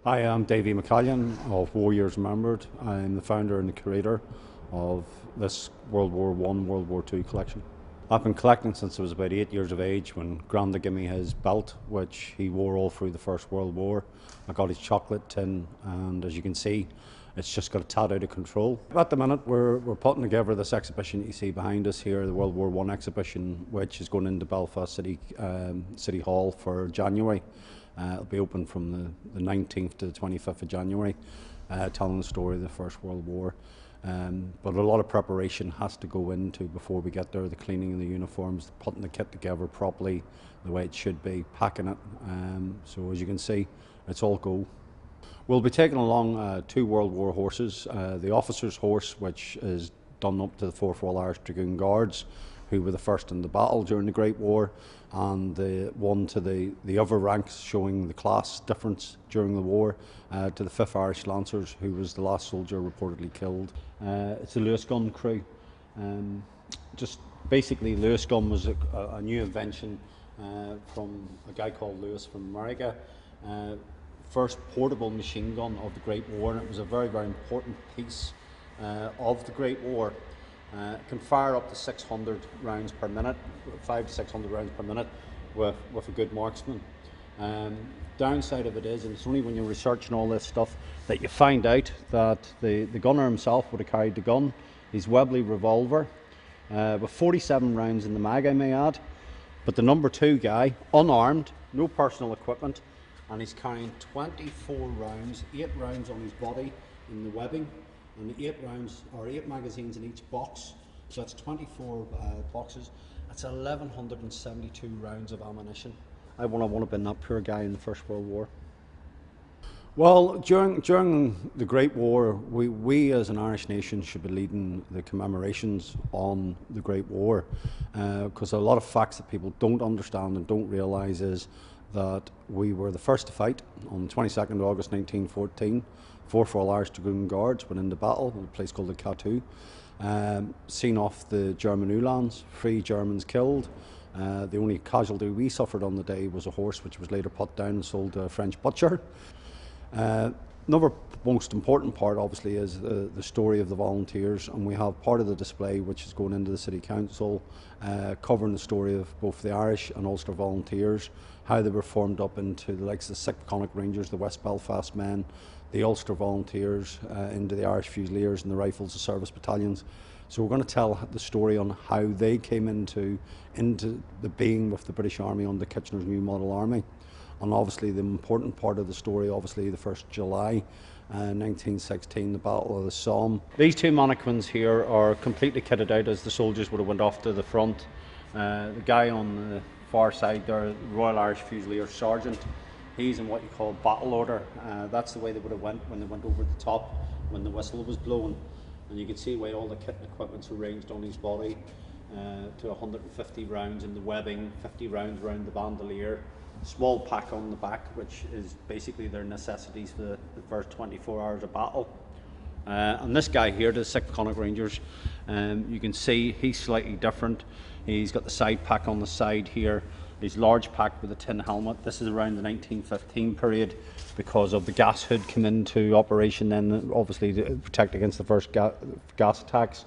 Hi, I'm Davy McCallion of Warriors Remembered. I'm the founder and the curator of this World War I, World War II collection. I've been collecting since I was about 8 years of age when Granda gave me his belt, which he wore all through the First World War. I got his chocolate tin, and as you can see, it's just got a tad out of control. At the minute, we're putting together this exhibition that you see behind us here, the World War I exhibition, which is going into Belfast City Hall for January. It'll be open from the 19th to the 25th of January, telling the story of the First World War. But a lot of preparation has to go into before we get there, the cleaning of the uniforms, putting the kit together properly, the way it should be, packing it. So as you can see, it's all go. We'll be taking along 2 World War horses, the officer's horse, which is done up to the 4th Royal Irish Dragoon Guards, who were the first in the battle during the Great War, and the one to the other ranks, showing the class difference during the war, to the 5th Irish Lancers, who was the last soldier reportedly killed. It's a Lewis gun crew. Just basically, Lewis gun was a new invention from a guy called Lewis from America. First portable machine gun of the Great War, and it was a very, very important piece of the Great War. It can fire up to 600 rounds per minute, 500 to 600 rounds per minute with a good marksman. Downside of it is, and it's only when you're researching all this stuff that you find out that the gunner himself would have carried the gun, his Webley revolver, with 47 rounds in the mag, I may add. But the number 2 guy, unarmed, no personal equipment, and he's carrying 24 rounds, 8 rounds on his body in the webbing, and 8 rounds, or 8 magazines in each box, so that's 24 boxes. That's 1,172 rounds of ammunition. I wouldn't have been that poor guy in the First World War. Well, during the Great War, we as an Irish nation should be leading the commemorations on the Great War, because a lot of facts that people don't understand and don't realise is that we were the first to fight on the 22nd of August 1914. 4th Royal Irish Dragoon Guards went into battle in a place called the Cateau. Seen off the German Uhlans, 3 Germans killed. The only casualty we suffered on the day was a horse, which was later put down and sold to a French butcher. Another most important part, obviously, is the story of the volunteers, and we have part of the display which is going into the City Council, covering the story of both the Irish and Ulster volunteers, how they were formed up into the likes of the 6th Connacht Rangers, the West Belfast Men, the Ulster Volunteers, into the Irish Fusiliers and the Rifles of Service Battalions. So we're going to tell the story on how they came into the being with the British Army under Kitchener's New Model Army. And obviously the important part of the story, obviously the 1st July 1916, the Battle of the Somme. These 2 mannequins here are completely kitted out as the soldiers would have went off to the front. The guy on the far side there, Royal Irish Fusilier Sergeant, he's in what you call battle order. That's the way they would have went when they went over the top when the whistle was blown. And you can see where all the kit and equipment's arranged on his body, to 150 rounds in the webbing, 50 rounds around the bandolier, small pack on the back, which is basically their necessities for the first 24 hours of battle. And this guy here, the 6th Connacht Rangers, you can see he's slightly different. He's got the side pack on the side here, his large pack with a tin helmet. This is around the 1915 period because of the gas hood come into operation then, obviously to protect against the first gas attacks.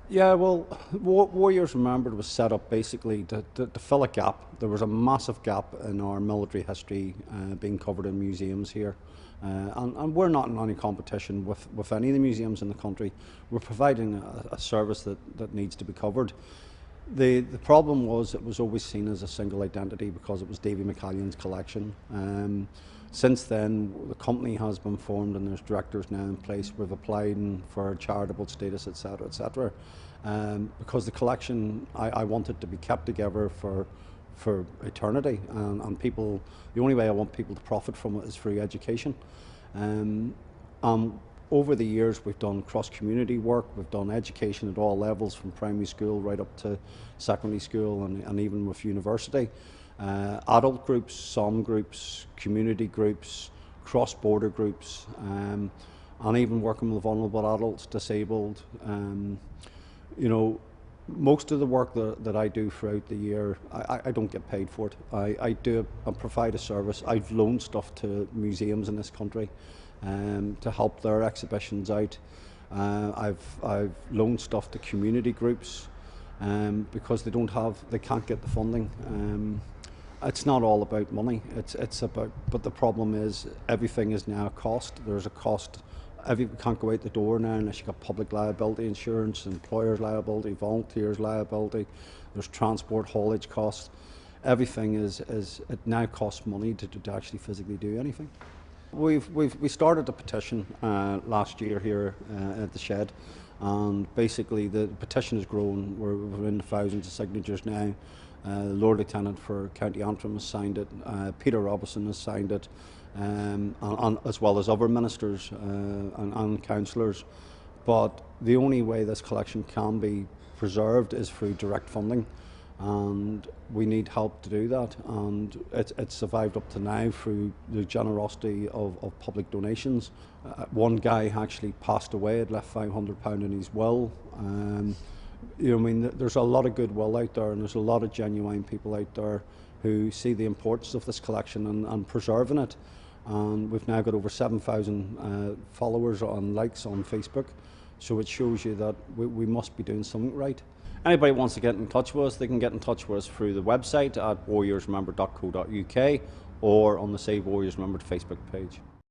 Yeah, well, Warriors Remembered was set up basically to fill a gap. There was a massive gap in our military history being covered in museums here. And we're not in any competition with any of the museums in the country. We're providing a service that needs to be covered. The problem was it was always seen as a single identity because it was Davy McCallion's collection. Since then, the company has been formed and there's directors now in place. We've applied for charitable status, etc., etc. Because the collection, I want it to be kept together for eternity, and people. The only way I want people to profit from it is through education. Over the years, we've done cross-community work, we've done education at all levels, from primary school right up to secondary school and even with university. Adult groups, SOM groups, community groups, cross-border groups, and even working with vulnerable adults, disabled. You know, Most of the work that I do throughout the year, I don't get paid for it. I do it and provide a service. I've loaned stuff to museums in this country to help their exhibitions out. I've loaned stuff to community groups because they can't get the funding. It's not all about money. It's about, but the problem is everything is now a cost. There's a cost. Everyone can't go out the door now unless you've got public liability insurance, employers liability, volunteers liability. There's transport, haulage costs. Everything it now costs money to actually physically do anything. We started a petition last year here at the shed, and basically the petition has grown. We're in the thousands of signatures now. Lord Lieutenant for County Antrim has signed it. Peter Robinson has signed it. As well as other ministers and councillors. But the only way this collection can be preserved is through direct funding, and we need help to do that. And it's survived up to now through the generosity of public donations. One guy actually passed away, had left £500 in his will. You know, I mean, there's a lot of goodwill out there, and there's a lot of genuine people out there who see the importance of this collection and preserving it. And we've now got over 7,000 followers and likes on Facebook, so it shows you that we must be doing something right. Anybody wants to get in touch with us, they can get in touch with us through the website at warriorsremembered.co.uk or on the Save Warriors Remembered Facebook page.